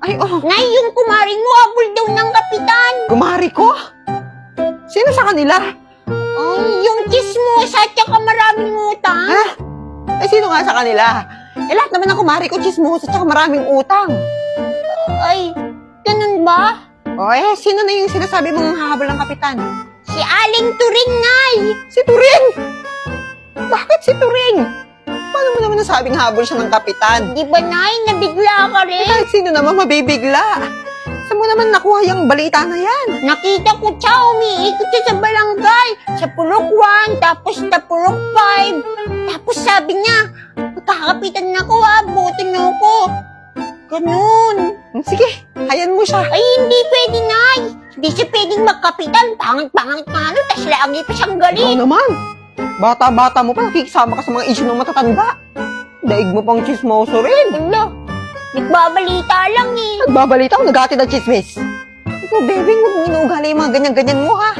Ay, oh. Nay, yung kumari mo, habol daw ng kapitan. Kumari ko? Sino sa kanila? Yung chismosa at saka maraming utang. Ha? Ay, sino nga sa kanila? Eh, lahat naman ng kumari ko, chismosa at saka maraming utang. Ay, ganun ba? O, eh, sino na yung sinasabi mong hahabol ng kapitan? Si Aling Turing, Nay. Si Turing! Bakit si Turing? Paano mo naman nasabing habol siya ng kapitan? Di ba, Nay? Nabigla ka rin. Kahit sino naman mabibigla. Saan mo naman nakuha yung balita na yan? Nakita ko siya, umiikot siya sa barangay. Sa pulok 1, tapos sa pulok 5. Tapos sabi niya, magkakapitan na ako ha, buti niyo ako. Ganun. Sige, hayan mo siya. Ay, hindi pwede, Nay. Hindi siya pwedeng magkapitan. Pangit-pangit nga nun, tas lagi pa siyang Ikaw galit. naman. Bata-bata mo pa, nakikisama ka sa mga issue ng matatanda. Daig mo pang chismoso rin. Wala. Nagbabalita lang eh. Nagbabalita ko, naghatid ng chismis. Ikaw, baby, huwag mo inuugali yung mga ganyan-ganyan mo, ha?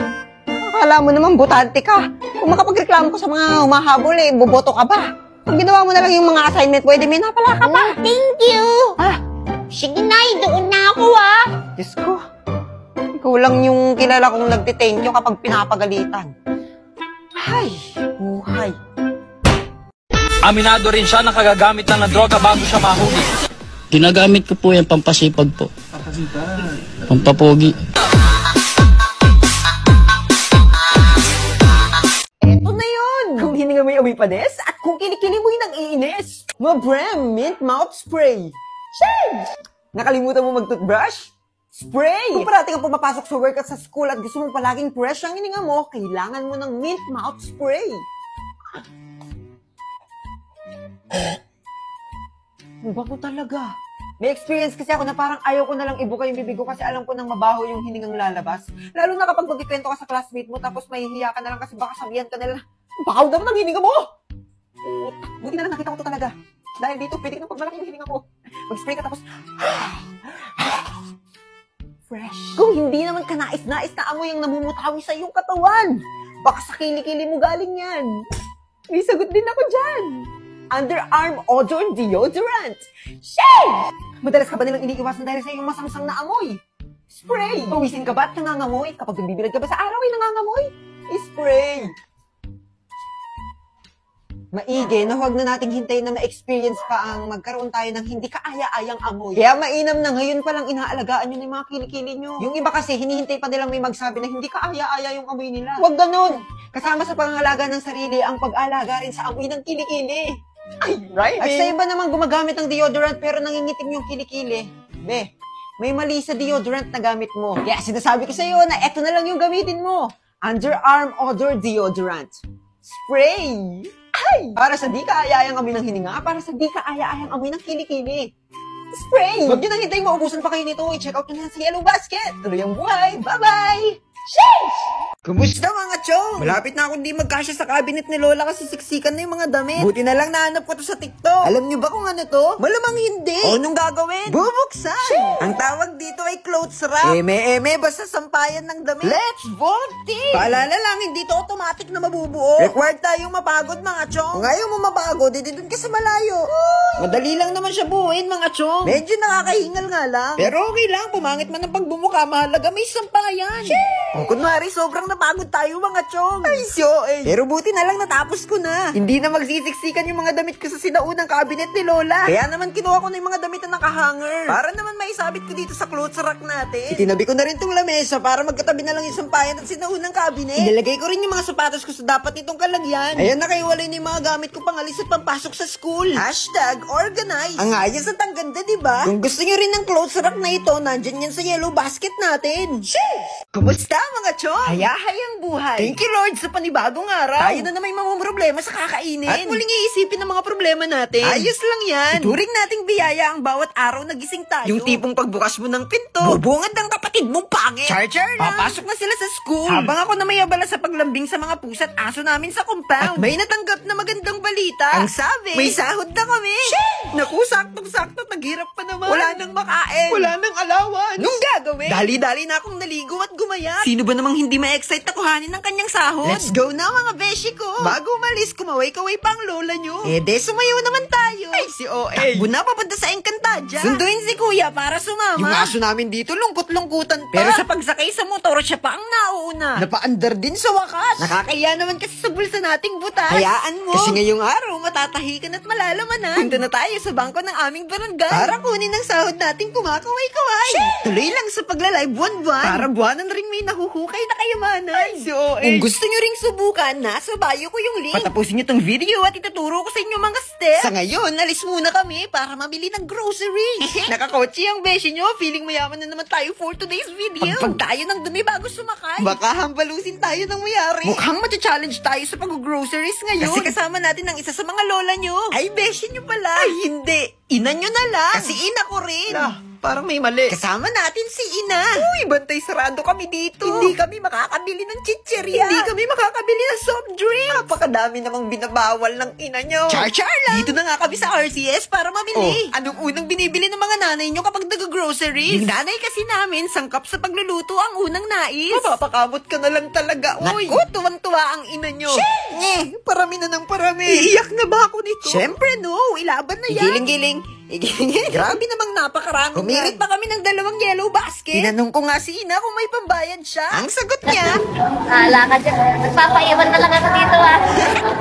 Akala mo naman, butante ka. Kung makapagreklamo ka sa mga humahabol, eh, boboto ka ba? Kung ginawa mo na lang yung mga assignment, pwede may napala ka pa. Thank you. Ah, Sige, Nay, doon na ako ha. Diyos ko. Ikaw lang yung kilala kong nagtithank you kapag pinapagalitan. Ay, buhay. Aminado rin siya na kagagamit lang ng droga bago siya mahuli. Ginagamit ko po yan, pampasipag po. Pampapogi. Eto na yun! Kung hininga mo yung amoy panis at kung kilikili mo yung nang-iinis. Mabrem Mint Mouth Spray. Shade! Nakalimutan mo mag-toothbrush? Spray! Kung parating ang pumapasok sa work at sa school at gusto mong palaging fresh ang hininga mo, kailangan mo ng Mint Mouth Spray. Ang bago talaga. May experience kasi ako na parang ayaw ko na lang ibuka yung bibig ko kasi alam ko nang mabaho yung hiningang lalabas. Lalo na kapag magkikwento ka sa classmate mo tapos mahihiya ka na lang kasi baka sabihan ka nila, bakaw daw ng hininga mo! Buti na lang nakita ko to talaga. Dahil dito, pwede ka na pagmalaki yung hininga mo. Mag-spray ka tapos, fresh. Kung hindi naman ka nais-nais na amoy yung namumutawi sa iyong katawan, baka sa kilikili mo galing yan. May sagot din ako dyan. Underarm Odor Deodorant. Shade! Madalas ka ba nilang iniiwasan dahil sa iyong masamsang na amoy? Spray! Pawisin ka ba at nangangamoy? Kapag nagbibilad ka ba sa araw ay nangangamoy? Spray! Maigi na huwag na nating hintayin na ma-experience pa ang magkaroon tayo ng hindi kaaya-ayang amoy. Kaya mainam na ngayon palang inaalagaan nyo ng mga kilikili nyo. Yung iba kasi, hinihintay pa nilang may magsabi na hindi kaaya-aya yung amoy nila. Huwag ganun! Kasama sa pangangalaga ng sarili ang pag-alaga rin sa amoy ng kilikili. Ay, right. At sa iba naman gumagamit ng deodorant pero nangingitim yung kilikili. Be, may mali sa deodorant na gamit mo. Kaya sinasabi ko sa iyo na eto na lang yung gamitin mo. Underarm Odor Deodorant. Spray! Ay! Para sa di kaaya-ayang amoy ng hininga, para sa di kaaya-ayang amoy ng kilikili. Spray! Huwag nyo nang hintay, maubusan pa kayo nito. I-check out nyo na sa Yellow Basket. Tuloy ang buhay. Bye-bye! Sheesh! Kumusta mga chong? Malapit na akong di magkasya sa cabinet ni Lola kasi siksikan na yung mga damit. Buti na lang nahanap ko to sa TikTok. Alam nyo ba kung ano to? Malamang hindi. O anong gagawin? Bubuksan! Sheesh! Ang tawag dito ay clothes wrap. Eme, basta sampayan ng damit. Let's vote! Paalala lang, hindi to automatic na mabubuo. Required tayong mapagod mga chong. Kung ayaw mo mapagod, edi dun ka sa malayo. Madali lang naman siya buuin mga chong. Medyo nakakahingal nga lang. Pero okay lang, pumangit man ang pagbumuka, mahalaga may sampayan. O kunwari, sobrang napagod tayo mga chong. Ay, pero buti na lang natapos ko na. Hindi na magsisiksikan yung mga damit ko sa sinaunang cabinet ni Lola. Kaya naman kinuha ko na yung mga damit na nakahanger. Para naman maisabit ko dito sa clothes rack natin. Itinabi ko na rin tong lamesa para magkatabi na lang yung sampayan at sinaunang cabinet. Inilagay ko rin yung mga sapatos ko sa dapat nitong kalagyan. Ayan, nakaiwalay na yung mga gamit ko pangalis at pampasok sa school. #organize. Ang ayos at ang ganda, diba? Kung gusto nyo rin ng clothes rack na ito, nandyan yan sa Yellow Basket natin. Sheesh! Kumusta mga chong? Hayahayang buhay. Thank you Lord sa panibagong araw. Tayo na may mamumroblema sa kakainin. At muling iisipin ang mga problema natin. Ayos lang yan. Ituring nating biyaya ang bawat araw na gising tayo. Yung tipong pagbukas mo ng pinto, bubungad ng kapatid mong pangit. Charger lang. Papasok na sila sa school. Habang ako na may abala sa paglambing sa mga pusa at aso namin sa compound. At may natanggap na magandang balita. Ang sabi, may sahod na kami. Naku, saktong-sakto, naghirap pa naman. Wala nang makain. Wala nang allowance. Anong gagawin? Dali-dali na akong naligo at gumaya. Sino ba namang hindi ma-excite na kuhanin ng kanyang sahod? Let's go na mga beshi ko. Bago umalis, kumaway-kaway pa ang lola nyo. Sumayaw naman tayo. Ay, si OA. Takbo na papunta sa Encantadia. Sunduin si kuya para sumama. Yung aso namin dito, lungkot-lungkutan pa. Pero sa pagsakay sa motor, siya pa ang nauuna. Napaandar din sa wakas. Nakakaya naman kasi sa bulsa nating butas. Hayaan mo. Kasi ngayong araw, matatahikan at malalamanan. Punta na tayo sa bangko ng aming barangay. Para kunin ang sahod nating kumakaway-kaway. Tuloy lang sa pagla-live buwan-buwan. Para buwanan ring may nahuhukay na kayamanan. Ay, si OA. Kung gusto nyo ring subukan, nasa bio ko yung link. Patapusin nyo tong video at ituturo ko sa inyo mga steps. Sa ngayon, alis muna kami para mamili ng groceries. Nakakotse ang beshi nyo. Feeling mayaman na naman tayo for today's video. Pag tayo ng dumi bago sumakay. Baka hambalusin tayo ng mayari. Mukhang matcha-challenge tayo sa pag-groceries ngayon. Kasi kasama natin ang isa sa mga lola nyo. Ay, beshi nyo pala. Ay, hindi. Ina nyo na lang. Kasi ina ko rin. Parang may mali. Kasama natin si Ina. Uy, bantay sarado kami dito. Hindi kami makakabili ng chicherya. Hindi kami makakabili ng soft drinks. Napakadami namang binabawal ng ina nyo. Char-char lang. Dito na nga kami sa RCS para mamili. Anong unang binibili ng mga nanay nyo kapag nag-groceries? Yung nanay kasi namin, sangkap sa pagluluto ang unang nais. Mapapakamot ka na lang talaga. Uy, naku, tuwang-tuwa ang ina nyo. Parami na ng parami. Iiyak na ba ako nito? Siyempre no, ilaban na yan. Giling-giling. Grabe namang napakarami. Humirit pa kami ng 2 yellow basket. Tinanong ko nga si Ina kung may pambayad siya. Ang sagot niya, Hala ka dyan. Nagpapaiwan na lang ako dito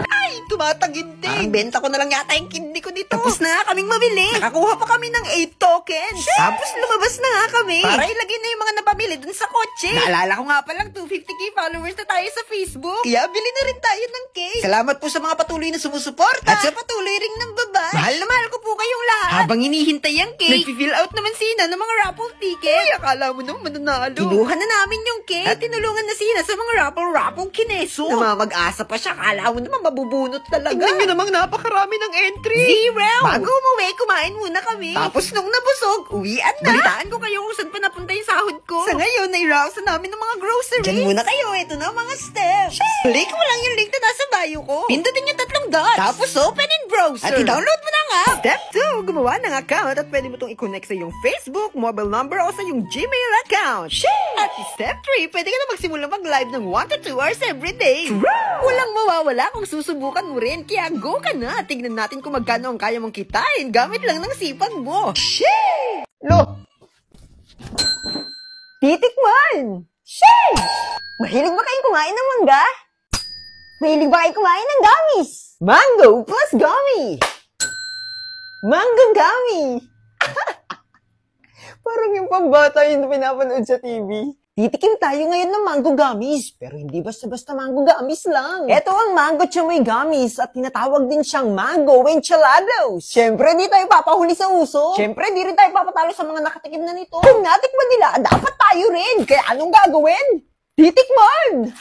ay, tumataginting. Parang benta ko na lang yata yung kidney ko dito. Tapos na nga kaming mamili. Nakakuha pa kami ng 8 tokens. Tapos lumabas na nga kami. Para ilagay na yung mga napamili dun sa kotse. Naalala ko nga palang 250k followers na tayo sa Facebook. Kaya bili na rin tayo ng cake. Salamat po sa mga patuloy na sumusuporta. At sa patuloy ring ng baba. Mahal na mahal ko po kayong lahat. Habang hinihintay ang cake, nag-fill out naman si Ina ng mga raffle ticket. Ay, akala mo naman mananalo. Kinuha na namin yung cake. At tinulungan na si Ina sa mga raffle kineso. Namamag-asa pa siya. Akala mo naman mabubunot talaga. Tingnan nyo namang napakarami ng entry. 0. Bago umuwi, kumain muna kami. Tapos nung nabusog, uwian na. Balitaan ko kayo kung saan pa napunta yung sahod ko. Sa ngayon, nai-rouse na namin ng mga groceries. Diyan muna kayo. Ito na ang mga steps. Click mo lang yung link na nasa bio ko. Pindutin yung 3 dots. Tapos open in browser. At i-download mo na nga. Step 2, gumawa ng account at pwede mo itong i-connect sa iyong Facebook, mobile number o sa iyong Gmail account. At step 3, pwede ka na magsimula mag-live ng 1 to 2 hours every day. Walang mawawala kung susubukan mo rin. Kaya go ka na. Tignan natin kung magkano ang kaya mong kitain gamit lang ng sipag mo. Lo! Titikman! Mahilig ba kayong kumain ng mangga? Mahilig ba kayong kumain ng gummies? Mango plus gummy! Mango gummy! Parang yung pambata yung pinapanood sa TV. Titikim tayo ngayon ng mango gummies, pero hindi basta-basta mango gummies lang. Ito ang mango chamoy gummies at tinatawag din siyang mango enchilados. Siyempre, di tayo papahuli sa uso. Siyempre, di rin tayo papatalo sa mga nakatikim na nito. Kung natikman nila, dapat tayo rin. Kaya anong gagawin? Titikman!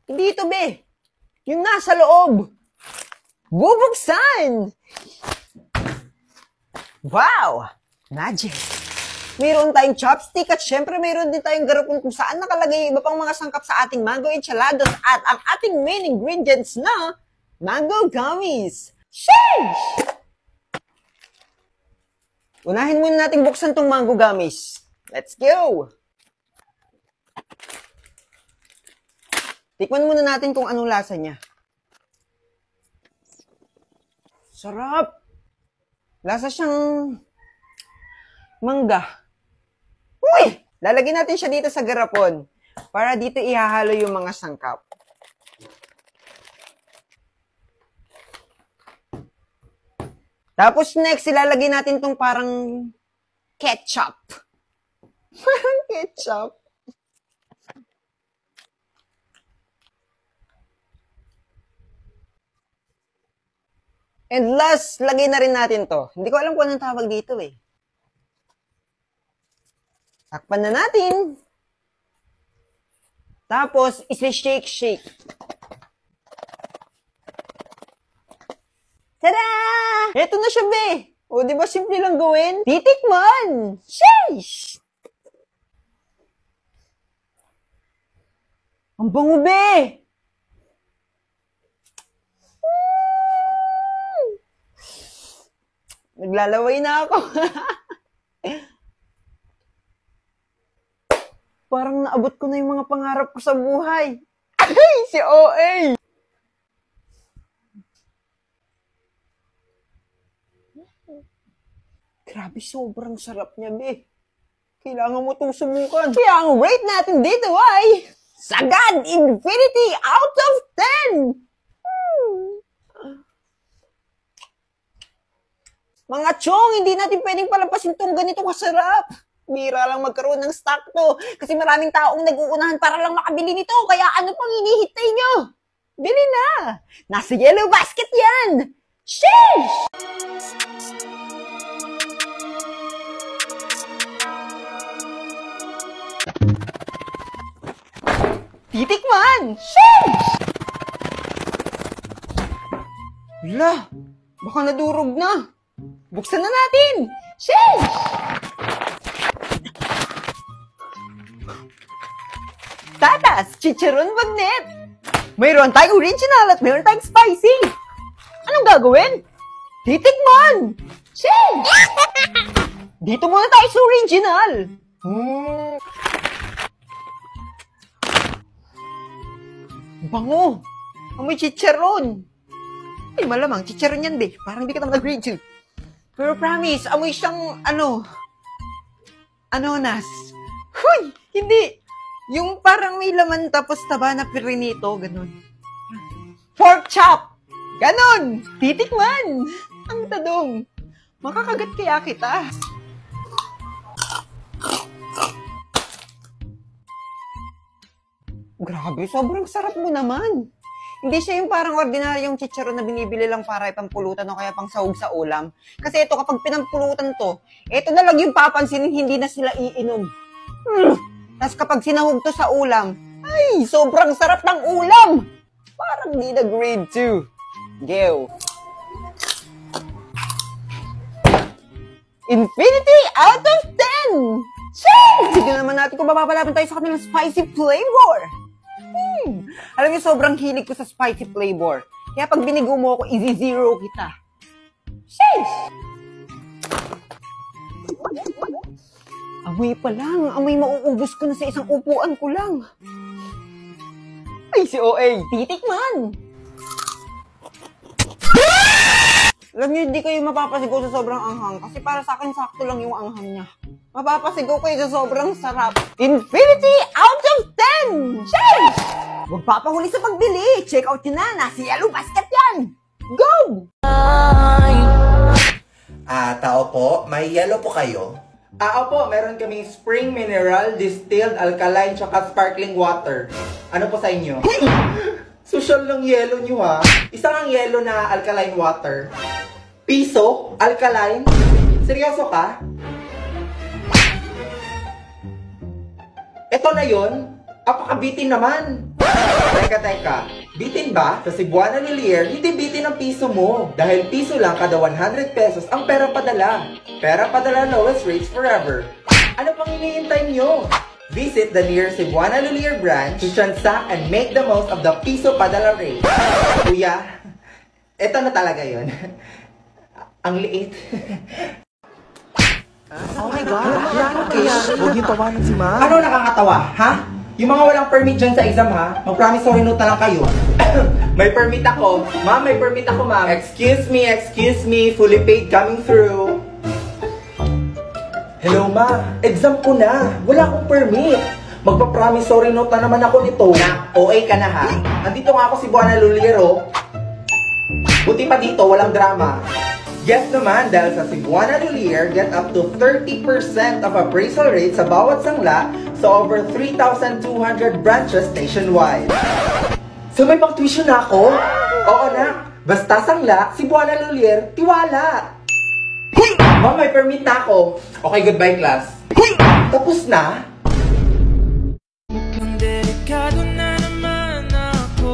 Hindi ito, be. Yung nasa loob. Bubuksan! Wow! Magic! Mayroon tayong chopstick at syempre mayroon din tayong garapon kung saan nakalagay iba pang mga sangkap sa ating mango enchiladas at ang ating main ingredients na mango gummies. Sheesh! Unahin muna natin buksan tong mango gummies. Let's go! Tikman muna natin kung anong lasa niya. Sarap! Lasa siyang mangga. Uy! Lalagyan natin siya dito sa garapon para dito ihahalo yung mga sangkap. Tapos next, ilalagay natin tong parang ketchup. Parang ketchup. And last, lagay na rin natin to. Hindi ko alam kung anong tawag dito eh. Takpan na natin. Tapos, isi-shake. Tada! Eto na siya, be. O, di ba simple lang gawin? Titikman! Sheesh! Ang bango, be! Naglalaway na ako. Parang naabot ko na yung mga pangarap ko sa buhay. Ay, si OA! Grabe, sobrang sarap niya, be. Kailangan mo itong sumukan. Kaya ang rate natin dito ay sagad infinity out of 10! Mga chong, hindi natin pwedeng palampasin itong ganito kasarap. Bira lang magkaroon ng stock to. Kasi maraming taong nag-uunahan para lang makabili nito. Kaya ano pang hinihintay nyo? Bili na! Nasa yellow basket yan! Sheesh! Titikman! Sheesh! Wala! Baka nadurog na. Buksan na natin! Sheesh! Tatas! Chicharon bagnet! Mayroon tayong original at mayroon tayong spicy! Anong gagawin? Titikman! Sheesh! Dito muna tayo sa original! Bango! Amoy chicharon! Ay, malamang, chicharon yan, be. Parang hindi ka naman nag-grade 2. Pero promise, amoy siyang, Nas. Huy! Hindi! Yung parang may laman tapos taba na pirinito, ganun. Pork chop! Ganun! Titikman! Ang tadong. Makakagat kaya kita. Grabe, sobrang sarap mo naman. Hindi siya yung parang ordinaryong chicharon na binibili lang para ipampulutan o kaya pang sahog sa ulam. Kasi ito, kapag pinampulutan to, ito na lang yung papansinin, hindi na sila iinom. Tapos kapag sinahog to sa ulam, ay, sobrang sarap ng ulam! Parang di na grade 2. Geo. Infinity out of 10! Tignan naman natin kung mapapalaban tayo sa kanilang spicy flavor. Alam niyo, sobrang hilig ko sa spicy flavor. Kaya pag binigo mo ako, easy-zero kita. Sheesh! Amoy pa lang. Amoy mauubos ko na sa isang upuan ko lang. Ay, si OA. Titikman! Alam niyo, hindi kayo mapapasigaw sa sobrang anghang. Kasi para sa akin, sakto lang yung anghang niya. Mapapasigaw kayo sa sobrang sarap. Infinity out of 10! Sheesh! Huwag papahuli sa pagbili. Check out nyo na. Nasa yellow basket yan. Go! Tao po, may yellow po kayo? Opo, meron kaming spring mineral, distilled, alkaline, tsaka sparkling water. Ano po sa inyo? Social lang yellow nyo ha. Isang ang yellow na alkaline water. Piso? Alkaline? Seryoso ka? Ito na yon. Apakabitin naman. Teka. Bitin ba? Sa Cebuana Lilier, hindi bitin ang piso mo. Dahil piso lang kada 100 pesos ang pera padala. Pera padala, lowest rates forever. Ano pang hinihintay nyo? Visit the nearest Cebuana Lilier branch to transact and make the most of the piso padala rate. Kuya, eto na talaga yon. Ang liit. Oh my God. Huwag yung tawanan si Ma. Ano nakakatawa, ha? Yung mga walang permit dyan sa exam, ha? Mag-promissory note na lang kayo. May permit ako. Ma'am, may permit ako, ma'am. Excuse me. Fully paid coming through. Hello, Ma. Exam ko na. Wala akong permit. Magpa-promissory note na naman ako nito. Na, OA ka na, ha? Nandito nga ako si Buana Luliro. Buti pa dito, walang drama. Yes naman, dahil sa Cebuana Lilier, get up to 30% of appraisal rate sa bawat sangla sa over 3,200 branches nationwide. So may pang-tuition na ako? Oo na, basta sangla, Cebuana Lilier, tiwala. Ma'am, may permit na ako. Okay, goodbye class. Tapos na? Mukhang delikado na naman ako.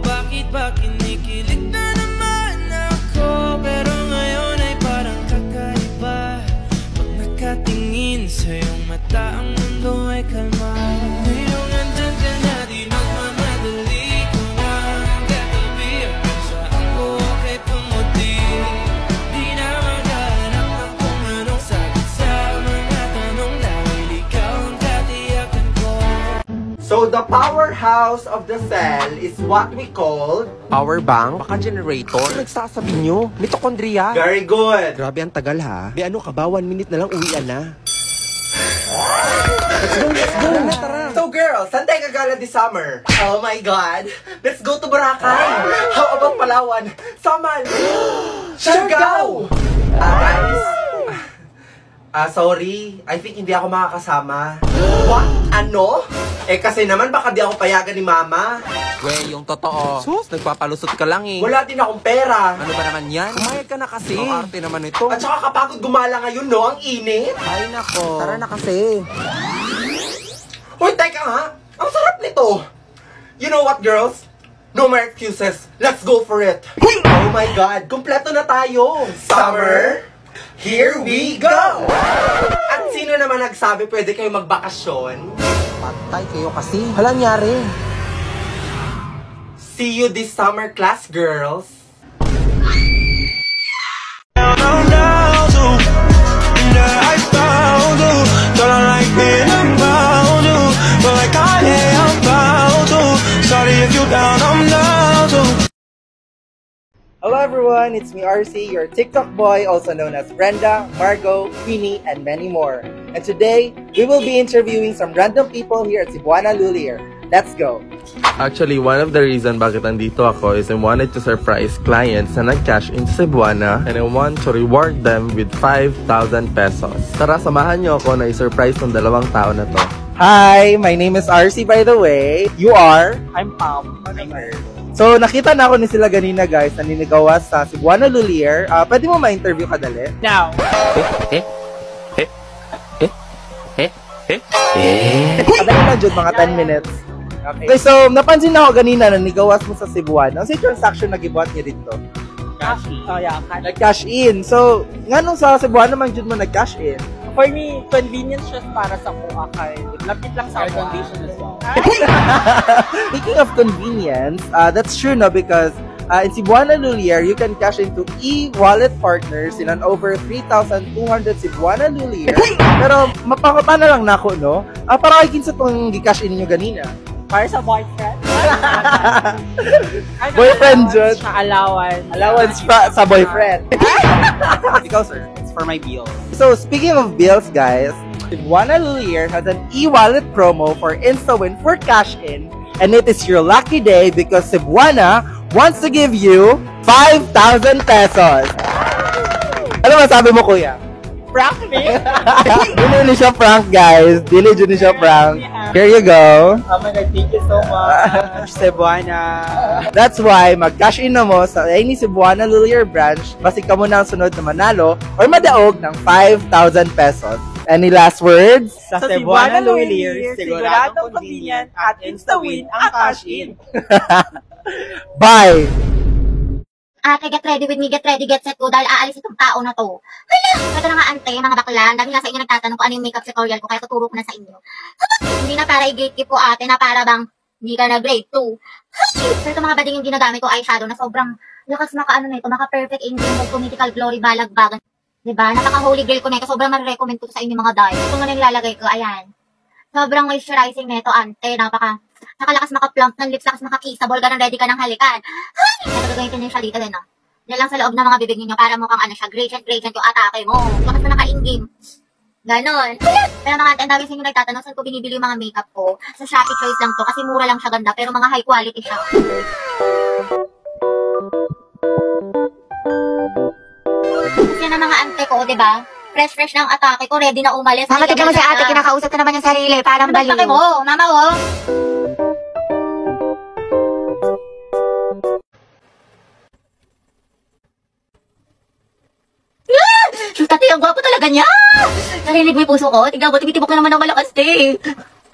Bakit ba kinikilig na naman ako? Pero ngayon ay parang kakaiba. Pag nakatingin sa iyong mata, ang mundo ay kalma. Ngayong andyan ka na, di magmamadali ko na. Katabi ang pusa ako kay pumuti. Di na maghanap So the powerhouse of the cell is what we call Power bank? Baka generator? Ano nagsasabi nyo? Mitochondria? very good. Grabe ang tagal ha. Be ano ka ba? 1 minute na lang uwian na. So girls, saan tayo gagala this summer? Oh my God! Let's go to Boracay! How about Palawan? Samal! Siargao! Guys, sorry. I think hindi ako makakasama. What? Ano? Eh kasi naman baka di ako payagan ni Mama. We, yung totoo. Sus, nagpapalusot ka lang eh. Wala din akong pera. Ano ba naman yan? Kumayag ka na kasi. Ang arte naman ito. At saka kapagod gumala ngayon, no? Ang init. Ay nako. Tara na kasi. Uy, teka nga. Ang sarap nito. You know what, girls? No more excuses. Let's go for it. Oh my God. Kompleto na tayo. Summer, here we go. At sino naman nagsabi pwede kayo magbakasyon? Patay kayo kasi. Hala nyari. See you this summer class, girls. Hello everyone, it's me RC, your TikTok boy, also known as Brenda, Margot, Queenie, and many more. And today, we will be interviewing some random people here at Cebuana Lulier. Let's go! Actually, one of the reason bakit nandito ako is I wanted to surprise clients na nag-cash in sa Cebuana and I want to reward them with 5,000 pesos. Tara, samahan niyo ako na i-surprise ng dalawang tao na to. Hi, my name is RC by the way. You are? I'm Pam. So, nakita na ako ni sila ganina guys, naninigawas sa Cebuana Lulier. Pwede mo ma-interview ka dali? Now. Kadali lang Jud, mga 10 minutes. Okay, so, napansin na ako ganina na nigawas mo sa Cebuana. Ano si transaction na gibuhat niya dito? Cash. Oh yeah, cash. Nag-cash in. So, nga nung sa Cebuana man Jud mo nag-cash in? For me, convenience siya para sa kuha kay. Lapit lang sa condition as well. Speaking of convenience, that's true no because in Cebuana Lulier, you can cash into e-wallet partners in an over 3,200 Cebuana Lulier. Pero mapakapa na lang nako no. Para kay kinsa tong gi-cash in niyo ganina? Para sa boyfriend. Boyfriend Jud. Sa allowance. Allowance pa sa boyfriend. Ikaw sir, it's for my bill. So speaking of bills guys, Cebuana Lulier has an e-wallet promo for InstaWin for cash in, and it is your lucky day because Cebuana wants to give you 5,000 pesos. Ano masabi mo kuya? Prank me? Dili siya prank guys. Dili siya prank. Here you go. Oh my God, thank you so much. Cebuana. That's why mag-cash in na mo sa any Cebuana Lulier branch basi ka mo na ang sunod na manalo or madaog ng 5,000 pesos. Any last words? Sa Cebuana Lulier, siguradong convenient at insta-win ang cash in. Bye! Ate, get ready with me, get ready, get set ko dahil aalis itong tao na to. Hala! Ito na nga ante, mga bakla. Ang dami nga sa inyo nagtatanong kung ano yung makeup tutorial ko kaya tuturo ko na sa inyo. Hindi na para i-gatekeep ko ate, na para bang hindi ka na grade 2. Pero ito mga bading yung ginagamit ko eyeshadow na sobrang lakas maka-ano na ito, maka-perfect angel, mag-mythical glory, balagbagan. Diba? Napaka-holy grail ko na ito. Sobrang marirecommend ko sa inyo mga dahil. Ito nga nilalagay ko, ayan. Sobrang moisturizing na ito, ante. Nakalakas maka-plump ng lips, lakas maka-kissable, ganun ready ka ng halikan. Ay! Nagagawin ko na yung siya dito din, no? Yan lang sa loob ng mga bibig ninyo para mukhang ano siya, gradient yung atake mo. Lakas na naka-in-game. Ganon. Pero mga ante, ang dami sa inyo nagtatanong saan ko binibili yung mga makeup ko. Sa Shopee Choice lang to kasi mura lang siya ganda pero mga high quality siya. Kasi na mga ante ko, diba? Fresh ng atake ko, ready na umalis. Mama, tignan mo si ate, kinakausap ka naman yung sarili, parang baliw. Ano mo, mama, oh? Tate, ang gwapo talaga niya! Narinig mo yung puso ko? Tignan mo, tumitibok na naman ng malakas, te.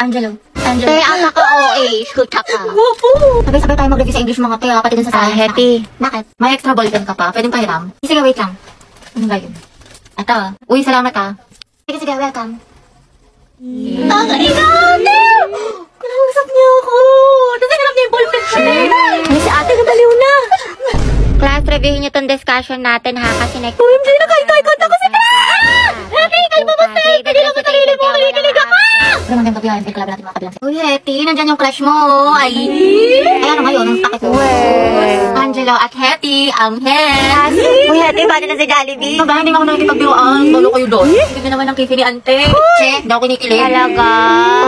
Angelo. Te, ata ka OA. Shuta ka. Gwapo! Sabay-sabay tayo mag-review sa English mga te, pati dun sa sabi. Happy. Bakit? May extra ball pen ka pa. Pwedeng pahiram. Sige, wait lang. Ano ba yun? Ito. Uy, salamat ha. Sige, welcome. Nakakailan! Kinausap niyo ako! Tapos hinarap niya yung ballpen siya. Ano si ate, nabaliw na. Class, reviewin niyo tong discussion natin ha, kasi next... Uy, hindi na kahit ko si Fran! Happy, kalma mo, Faye! Hindi lang sa sarili mo, kinikilig ako! Pero magandang gabi, I'm Claire natin mga kabilang. Uy, Hetty, nandyan yung crush mo. Ay, ano ngayon, ang sakit mo. Angelo at Hetty, ang Hetty. Uy, Hetty, paano na si Jollibee? Ito ba, hindi ako nakikipagbiroan. Lalo kayo doon. Hindi naman ang kifili, ante. Che, hindi ako kinikilig. Talaga?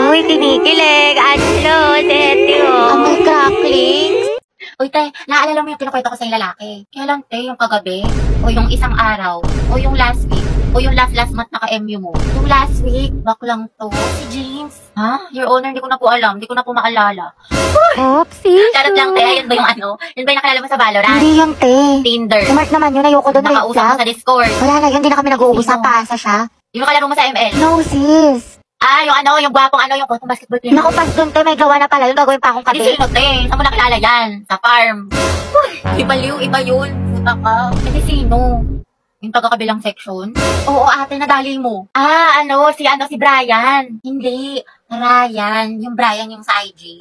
Uy, kinikilig. Angelo, si Hetty, oh. Ang may crackling. Uy, te, naalala mo yung kinukwento ko sa yung lalaki? Kailan, te, yung kagabi? O yung isang araw? O yung last week? O yung last month naka-MU mo? Yung last week, baklang to. Si James. Ha? Your Honor, hindi ko na po alam. Hindi ko na po maalala. Oopsie. Charot lang, te. Yun ba yung ano? Yun ba yung nakalala mo sa Valorant? Hindi yung te. Tinder. Smart naman yun. Ayoko doon. Nakausap mo sa Discord. Wala na yun. Hindi na kami nag-uusap. Paasa siya. Yung kalaro mo sa ML? No, sis. Yung ano, yung gwapong ano, yung basketball player. Naku, pas doon, te, may gawa na pala. Yung gagawin pa akong kabi. Hindi sino, te. Saan mo nakilala yan? Sa farm. Iba yun. Puta ka. Hindi sino? Yung taga-kabilang section? Oo, ate, nadali mo. Si Brian. Hindi, Ryan. Yung Brian yung sa IG.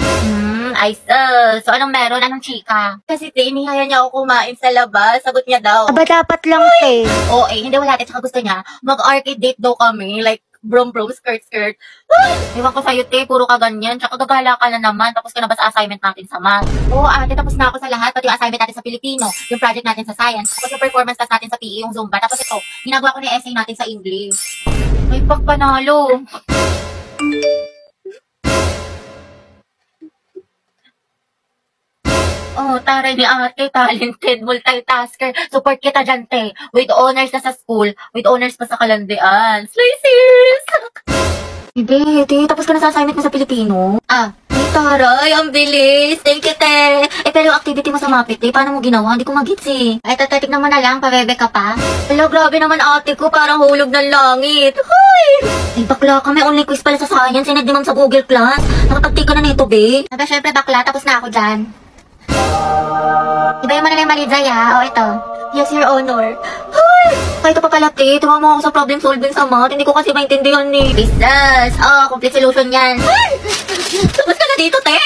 I sus. So, anong meron? Anong chika? Kasi, te, inihaya niya ako kumain sa labas. Sagot niya daw. Aba, dapat lang, te. Oo, hindi wala. Tsaka gusto niya, mag-arcade date daw kami. Like, brom, skirt. Ewan ko sa'yo, te, puro ka ganyan. Tsaka gagala ka na naman. Tapos ka na ba sa assignment natin sa math? Oo, ate, tapos na ako sa lahat. Pati yung assignment natin sa Filipino, yung project natin sa science, tapos yung performance test natin sa PE, yung Zumba. Tapos ito, ginagawa ko na yung essay natin sa English. May pagpanalo. Oh, taray ni ate, talented, multitasker. Support kita dyan, te. With honors na sa school, with honors pa sa kalandian. Slay, sis! Hindi, te. Tapos ka na sa assignment mo sa Pilipino? Ay, taray, ang bilis. Thank you, te. Pero yung activity mo sa Mapit, te, paano mo ginawa? Hindi ko mag-gets, eh. Ay, tatignan mo na lang, pabebe ka pa. Hello, grabe naman ate ko, parang hulog ng langit. Hoy! Ay, bakla ka, may online quiz pala sa science. Sinad naman sa Google Class. Nakapag-take ka na nito, be. Aba, syempre, bakla, tapos na ako dyan. Ibayin mo na lang yung mali, Zaya. O, ito. Yes, Your Honor. Ay! Kahit pa pala, te. Tuwa mo ako sa problem solving sa math. Hindi ko kasi maintindihan ni Jesus. Complete solution yan. Ay! Tapos ka na dito, te.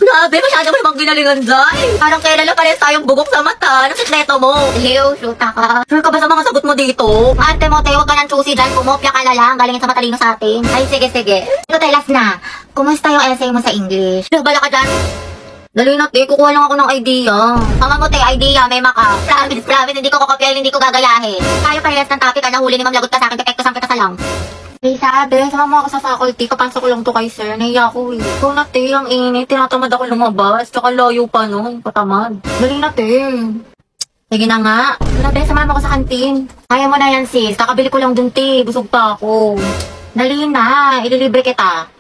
Grabe, masyado mo namang ginalingan dyan. Parang kailan na pares tayong bugok sa mata. Anong sikreto mo? Liw, shoota ka. Sure ka ba sa mga sagot mo dito? Ate mo, te, huwag ka nang choosy dyan. Kumopya ka na lang. Galingin sa matalino sa atin. Ay, sige. Ito, te, last na. Kumusta yung essay mo sa English? Bala ka dyan. Dali na, te. Kukuha lang ako ng idea. Mama mo, te, idea. May maka. Promise. Hindi ko kokopyahin, hindi ko gagayahin. Tayo parehas ng topic. Nahuli ni Ma'am Lagot ka sa akin. Pepekto sang kita sa lang. Eh, sabi, sama mo ako sa faculty. Kapasok ko lang to kay sir. Nahiya ko, eh. Ikaw na, te. Ang init. Tinatamad ako lumabas. Tsaka layo pa, no? Patamad. Dali na, te. Sige na nga. Grabe, samahan mo ko sa kantin. Kaya mo na yan, sis. Kakabili ko lang dun, te. Busog pa ako. Dali na. Ililibre kita.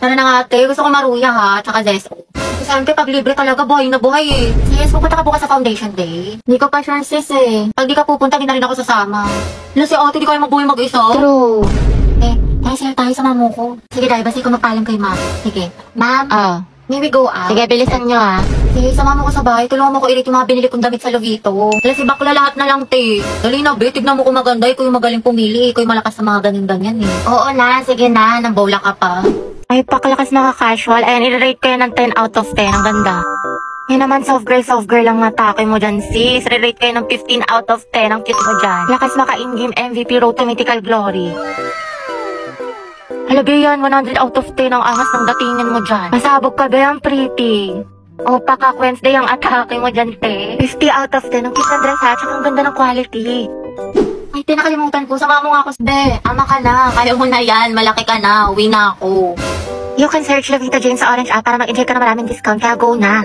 Tara na nga, te. Gusto ko maruya, ha? Tsaka zeso. Siyempre, pag libre talaga, buhay na buhay, eh. Sis, pupunta ka bukas sa foundation day. Hindi ka pa sure, sis, eh. Pag di ka pupunta, di na rin ako sasama. Wala si ate, di kayo mabuhay mag-isa. True. Sir, tayo sa mamo ko. Sige, dahil basta ikaw magpaalam kay ma'am. Sige. Ma'am? May we go out? Sige, bilisan nyo, ha. Sige, sama mo ko sa bahay. Tulungan mo ko i-rate yung mga binili kong damit sa Lovito. Dala si bakla lahat na lang, te. Dali na, be. Tignan mo kung maganda. Ikaw yung magaling pumili. Ikaw yung malakas sa mga ganyan-ganyan, eh. Oo na, sige na. Nambawla ka pa. Ay, pakalakas naka-casual. Ayan, i-rate ko yan ng 10 out of 10. Ang ganda. Yan naman, soft girl lang natake mo dyan, sis. Re-rate kayo ng 15 out of 10. Ang cute mo dyan. Lakas maka-in-game MVP road to mythical glory. Hala, be, yan. 100 out of 10 ang angas ng datingin mo dyan. Masabog ka, be, ang pretty. O, paka Wednesday ang atake mo dyan, te. 50 out of 10. Ang cute ng dress, ha? Tsaka ang ganda ng quality. Ay, tinakalimutan ko. Sama mo nga ako. Be, ama ka na. Kaya mo na yan. Malaki ka na. Uwi na ako. You can search Lovito James sa Orange app para mag-enjoy ka na maraming discount. Kaya go na.